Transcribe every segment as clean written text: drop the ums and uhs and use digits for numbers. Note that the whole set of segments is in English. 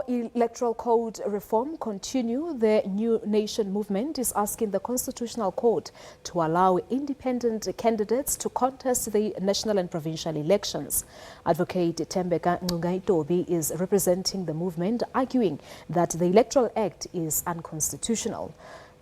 more electoral code reform continue, the New Nation movement is asking the Constitutional Court to allow independent candidates to contest the national and provincial elections. Advocate Tembeka Ngcukaitobi is representing the movement, arguing that the Electoral Act is unconstitutional.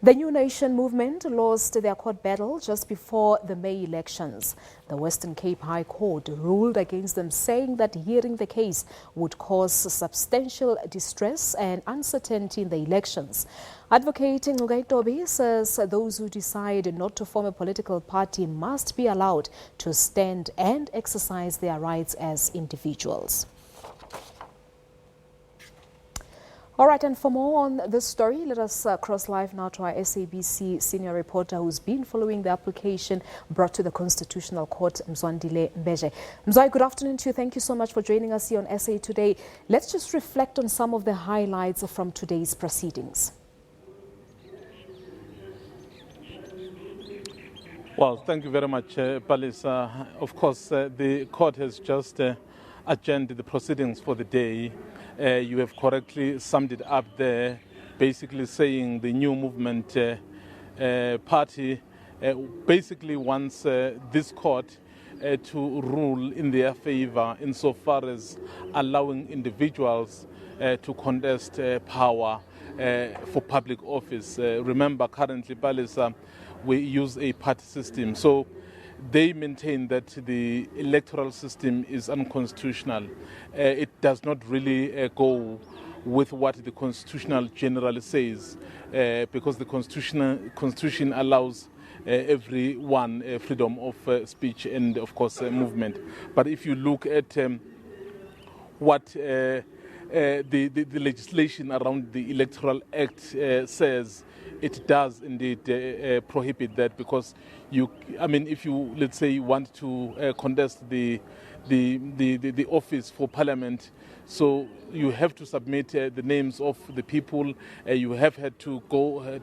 The New Nation movement lost their court battle just before the May elections. The Western Cape High Court ruled against them, saying that hearing the case would cause substantial distress and uncertainty in the elections. Advocate Ngcukaitobi says those who decide not to form a political party must be allowed to stand and exercise their rights as individuals. All right, and for more on this story, let us cross live now to our SABC senior reporter who's been following the application brought to the Constitutional Court, Mzwandile Mbeje. Mzwai, good afternoon to you. Thank you so much for joining us here on SA Today. Let's just reflect on some of the highlights from today's proceedings. Well, thank you very much, Palisa. Of course, the court has just adjourned the proceedings for the day. You have correctly summed it up there, basically saying the new movement party basically wants this court to rule in their favor insofar as allowing individuals to contest power for public office. Remember, currently, Palisa, we use a party system. So they maintain that the electoral system is unconstitutional. It does not really go with what the Constitutional generally says, because the Constitution allows everyone freedom of speech and, of course, movement. But if you look at what the legislation around the Electoral Act says, it does indeed prohibit that, because if you, let's say, want to contest the office for parliament, so you have to submit the names of the people. You have had to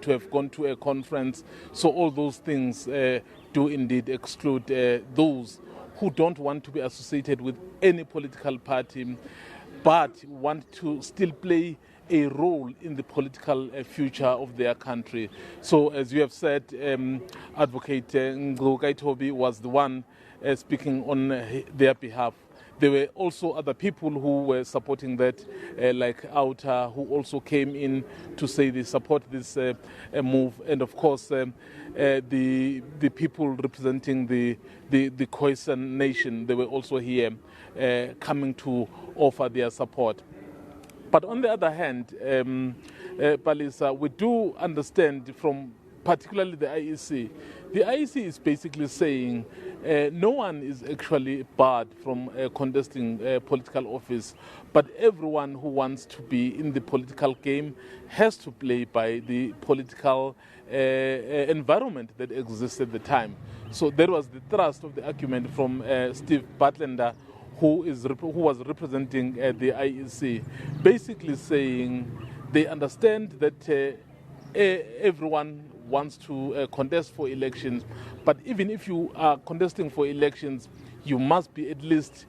have gone to a conference. So all those things do indeed exclude those who don't want to be associated with any political party, but want to still play a role in the political future of their country. So, as you have said, Advocate Ngcukaitobi was the one speaking on their behalf. There were also other people who were supporting that, like Outa, who also came in to say they support this move. And of course, the people representing the Khoisan nation, they were also here coming to offer their support. But on the other hand, Palisa, we do understand from particularly the IEC. The IEC is basically saying no one is actually barred from contesting political office, but everyone who wants to be in the political game has to play by the political environment that exists at the time. So that was the thrust of the argument from Steve Butlender, who was representing the IEC, basically saying they understand that everyone wants to contest for elections, but even if you are contesting for elections, you must be at least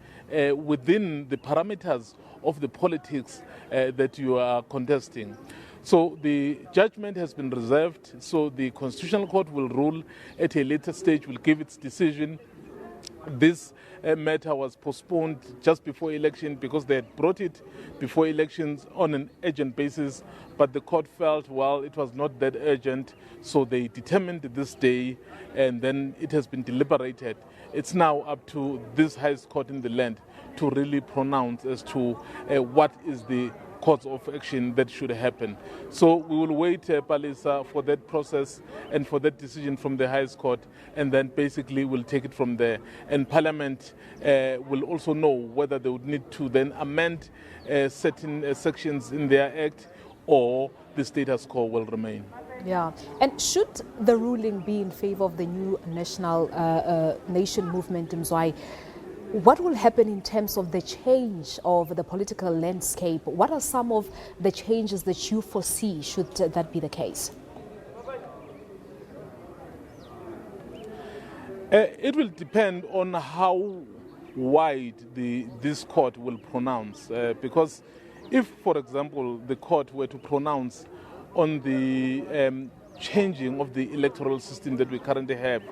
within the parameters of the politics that you are contesting. So the judgment has been reserved, so the Constitutional Court will rule at a later stage, will give its decision. This matter was postponed just before election because they had brought it before elections on an urgent basis, but the court felt, well, it was not that urgent, so they determined this day, and then it has been deliberated. It's now up to this highest court in the land to really pronounce as to what is the course of action that should happen. So we will wait, Palisa, for that process and for that decision from the highest court, and then basically we'll take it from there. And Parliament will also know whether they would need to then amend certain sections in their act, or the status quo will remain. Yeah, and should the ruling be in favor of the New Nation movement, Mzwai, what will happen in terms of the change of the political landscape? What are some of the changes that you foresee should that be the case? It will depend on how wide this court will pronounce, because if, for example, the court were to pronounce on the changing of the electoral system that we currently have,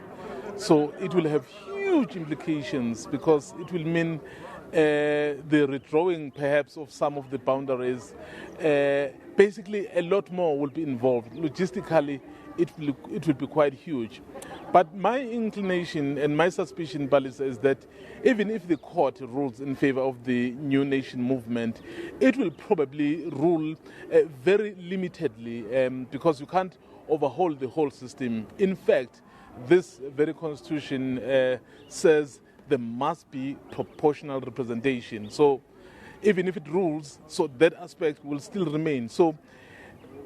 so it will have huge implications, because it will mean the redrawing perhaps of some of the boundaries. Basically, a lot more will be involved. Logistically, it will be quite huge. But my inclination and my suspicion, Balisa, is that even if the court rules in favor of the New Nation movement, it will probably rule very limitedly, because you can't overhaul the whole system. In fact, this very constitution says there must be proportional representation. So even if it rules, so that aspect will still remain. So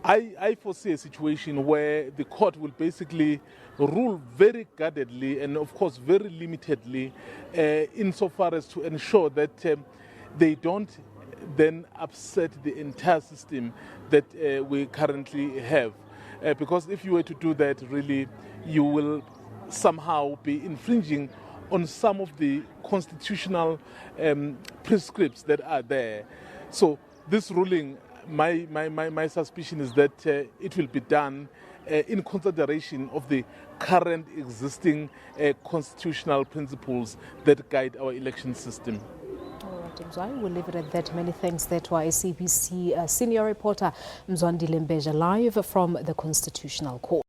I foresee a situation where the court will basically rule very guardedly and, of course, very limitedly, insofar as to ensure that they don't then upset the entire system that we currently have. Because if you were to do that, really, you will somehow be infringing on some of the constitutional prescripts that are there. So this ruling, my suspicion is that it will be done in consideration of the current existing constitutional principles that guide our election system. All right, Mzwai, we'll leave it at that. Many thanks there to our SABC senior reporter, Mzwandile Mbeje, live from the Constitutional Court.